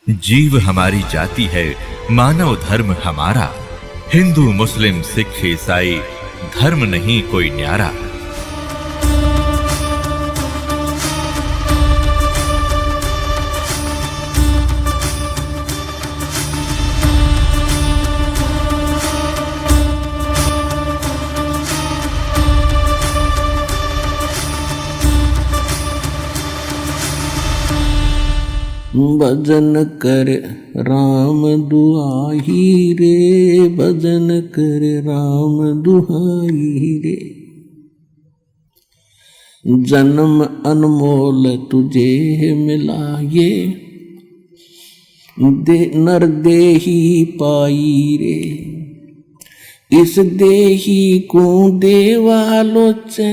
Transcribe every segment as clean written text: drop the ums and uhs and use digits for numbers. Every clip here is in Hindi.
जीव हमारी जाति है, मानव धर्म हमारा। हिंदू मुस्लिम सिख ईसाई धर्म नहीं कोई न्यारा। भजन कर राम दुहाई रे, भजन कर राम दुहाई रे। जन्म अनमोल तुझे मिला ये, नर देही पाई रे। इस देही को देवालोचे,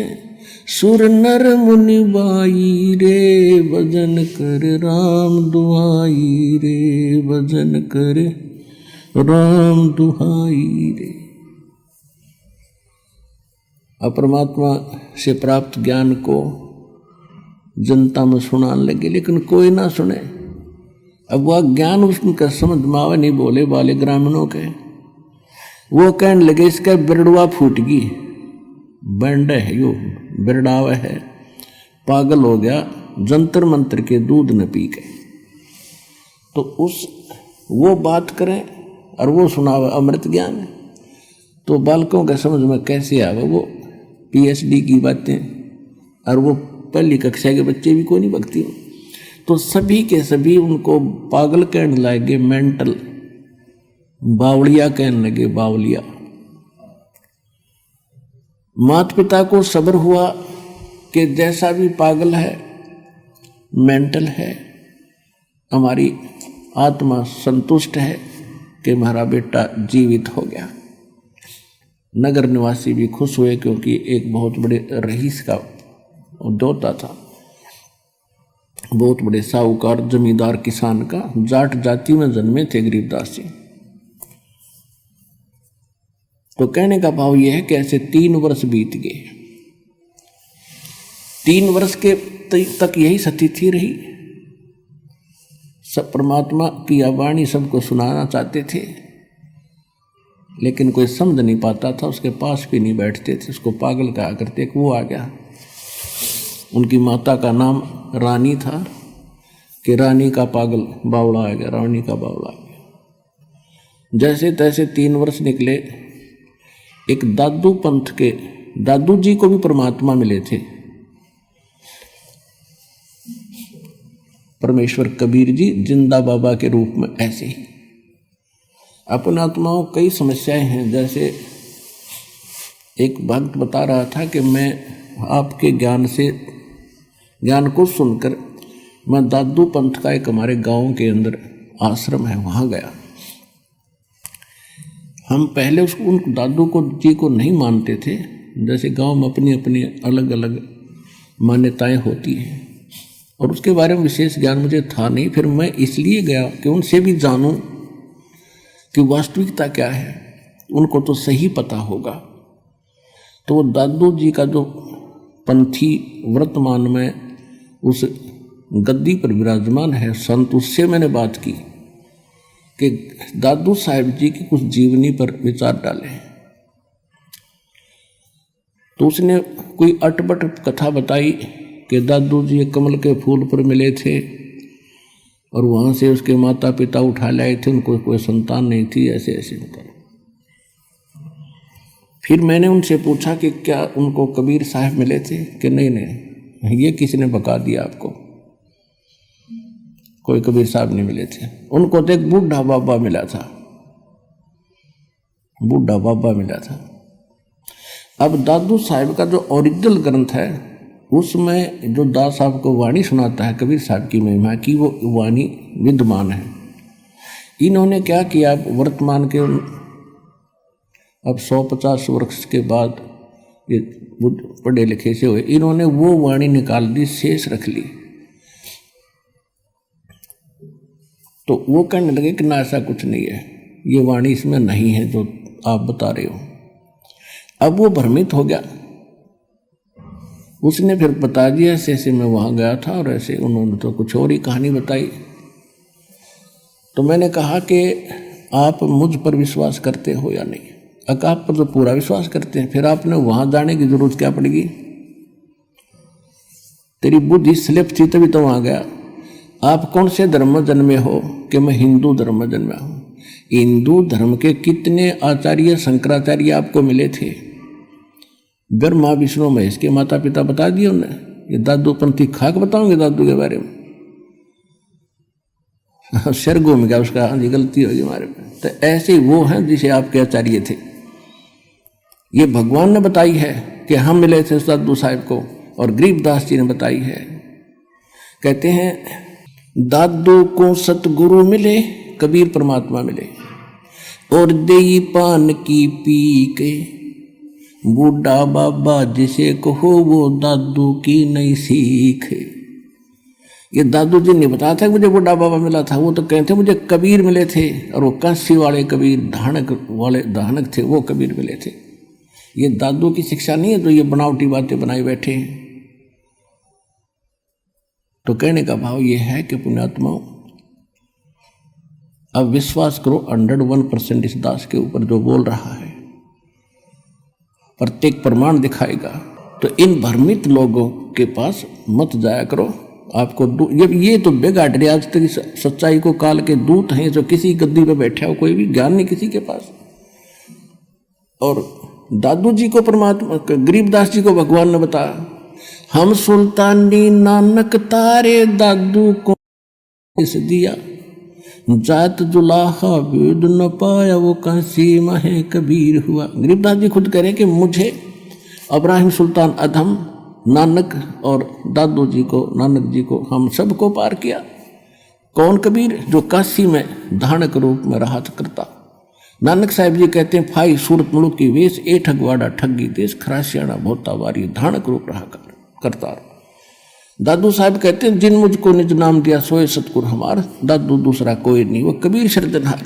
सुर नर मुनि बाई रे। भजन कर राम दुहाई रे, भजन कर राम दुहाई रे। परमात्मा से प्राप्त ज्ञान को जनता में सुनाने लगे, लेकिन कोई ना सुने। अब वह ज्ञान उसका समझ में आवे नहीं, बोले वाले ग्रामीणों के। वो कहने लगे इसका बिरड़वा फूट गई, बैंड है यो, बिरड़ावा है, पागल हो गया जंतर मंत्र के दूध न पी के। तो वो बात करें और वो सुनावे अमृत ज्ञान, तो बालकों के समझ में कैसे आवे वो पीएचडी की बातें, और वो पहली कक्षा के बच्चे भी कोई नहीं बकती। तो सभी के सभी उनको पागल कहने लगे, मेंटल, बावलिया कहने लगे, बावलिया। माता पिता को सब्र हुआ कि जैसा भी पागल है, मेंटल है, हमारी आत्मा संतुष्ट है कि हमारा बेटा जीवित हो गया। नगर निवासी भी खुश हुए, क्योंकि एक बहुत बड़े रईस का दोता था, बहुत बड़े साहूकार जमींदार किसान का, जाट जाति में जन्मे थे गरीबदास जी। तो कहने का भाव यह है कि ऐसे 3 वर्ष बीत गए। 3 वर्ष के तक यही स्थिति रही। सब परमात्मा की वाणी सबको सुनाना चाहते थे, लेकिन कोई समझ नहीं पाता था, उसके पास भी नहीं बैठते थे, उसको पागल कहा करते। वो आ गया, उनकी माता का नाम रानी था, कि रानी का पागल बावड़ा आ गया, रानी का बावड़ा आ गया। जैसे तैसे 3 वर्ष निकले। एक दादू पंथ के दादू जी को भी परमात्मा मिले थे, परमेश्वर कबीर जी जिंदा बाबा के रूप में। ऐसे ही अपने आत्माओं कई समस्याएं हैं। जैसे एक भक्त बता रहा था कि मैं आपके ज्ञान को सुनकर मैं दादू पंथ का एक हमारे गांव के अंदर आश्रम है, वहां गया। हम पहले उन दादू को जी को नहीं मानते थे। जैसे गांव में अपनी अपनी अलग अलग मान्यताएं होती हैं, और उसके बारे में विशेष ज्ञान मुझे था नहीं। फिर मैं इसलिए गया कि उनसे भी जानूं कि वास्तविकता क्या है, उनको तो सही पता होगा। तो वो दादू जी का जो पंथी वर्तमान में उस गद्दी पर विराजमान है संत, उससे मैंने बात की कि दादू साहिब जी की कुछ जीवनी पर विचार डाले। तो उसने कोई अटपट कथा बताई कि दादू जी कमल के फूल पर मिले थे, और वहाँ से उसके माता पिता उठा लाए थे, उनको कोई संतान नहीं थी, ऐसे ऐसे बताया। फिर मैंने उनसे पूछा कि क्या उनको कबीर साहब मिले थे, कि नहीं नहीं, ये किसी ने बता दिया आपको, कोई कबीर साहब नहीं मिले थे। उनको तो एक बूढ़ा बाबा मिला था, बूढ़ा बाबा मिला था। अब दादू साहब का जो ओरिजिनल ग्रंथ है, उसमें जो दास साहब को वाणी सुनाता है कबीर साहब की महिमा की, वो वाणी विद्यमान है। इन्होंने क्या किया, वर्तमान के अब 150 वर्ष के बाद ये पढ़े लिखे से हुए, इन्होंने वो वाणी निकाल दी, शेष रख ली। तो वो कहने लगे कि ना, ऐसा कुछ नहीं है, ये वाणी इसमें नहीं है जो आप बता रहे हो। अब वो भ्रमित हो गया। उसने फिर बता दिया ऐसे ऐसे मैं वहाँ गया था, और ऐसे उन्होंने तो कुछ और ही कहानी बताई। तो मैंने कहा कि आप मुझ पर विश्वास करते हो या नहीं? आप पर तो पूरा विश्वास करते हैं, फिर आपने वहां जाने की जरूरत क्या पड़ेगी? तेरी बुद्धि स्लिप थी तभी तो वहां गया। आप कौन से धर्म में जन्मे हो? कि मैं हिंदू धर्म में जन्मा हूं। हिंदू धर्म के कितने आचार्य शंकराचार्य आपको मिले थे? ब्रह्मा विष्णु महेश के माता पिता बता दिए उन्हें। ये दादू पंथी खाक बताओगे दादू के बारे में? सिर घूम गया उसका, हाँ जी गलती होगी हमारे में। तो ऐसे वो हैं जिसे आपके आचार्य थे। ये भगवान ने बताई है कि हम मिले थे दादू साहब को, और गरीबदास जी ने बताई है। कहते हैं दादू को सतगुरु मिले, कबीर परमात्मा मिले, और देई पान की पी के बूढ़ा बाबा जिसे कहो वो दादू की नई सीख। ये दादू जी ने बताया था कि मुझे बूढ़ा बाबा मिला था, वो तो कहते मुझे कबीर मिले थे, और वो काशी वाले कबीर, धानक थे, वो कबीर मिले थे। ये दादू की शिक्षा नहीं है जो ये बनावटी बातें बनाई बैठे हैं। तो कहने का भाव ये है कि पुण्यात्माओं, अब विश्वास करो 101% इस दास के ऊपर जो बोल रहा है, प्रत्येक प्रमाण दिखाएगा। तो इन भ्रमित लोगों के पास मत जाया करो। आपको ये तो बेगाड़ रहे आज तक सच्चाई को काल के दूत हैं, जो किसी गद्दी पे बैठा हो, कोई भी ज्ञान नहीं किसी के पास। और दादू जी को परमात्मा, गरीबदास जी को भगवान ने बताया, हम सुल्तानी नानक तारे दादू को इस दिया, जात जुलाहा वेद न पाया वो काशी महे कबीर हुआ। गरीबदास जी खुद कह रहे कि मुझे इब्राहिम सुल्तान अधम, नानक और दादू जी को, नानक जी को, हम सबको पार किया। कौन कबीर? जो काशी में धानक रूप में रहा करता। नानक साहिब जी कहते हैं फाई सूरत मुल्क की वेश, ए ठगवाड़ा ठगी देश, खरासियाना भोता वारी, धानक रूप रहा करता। दादू साहब कहते हैं जिन मुझको निज नाम दिया सोए सतगुर हमार, दादू दूसरा कोई नहीं, वो कबीर सिरजनहार।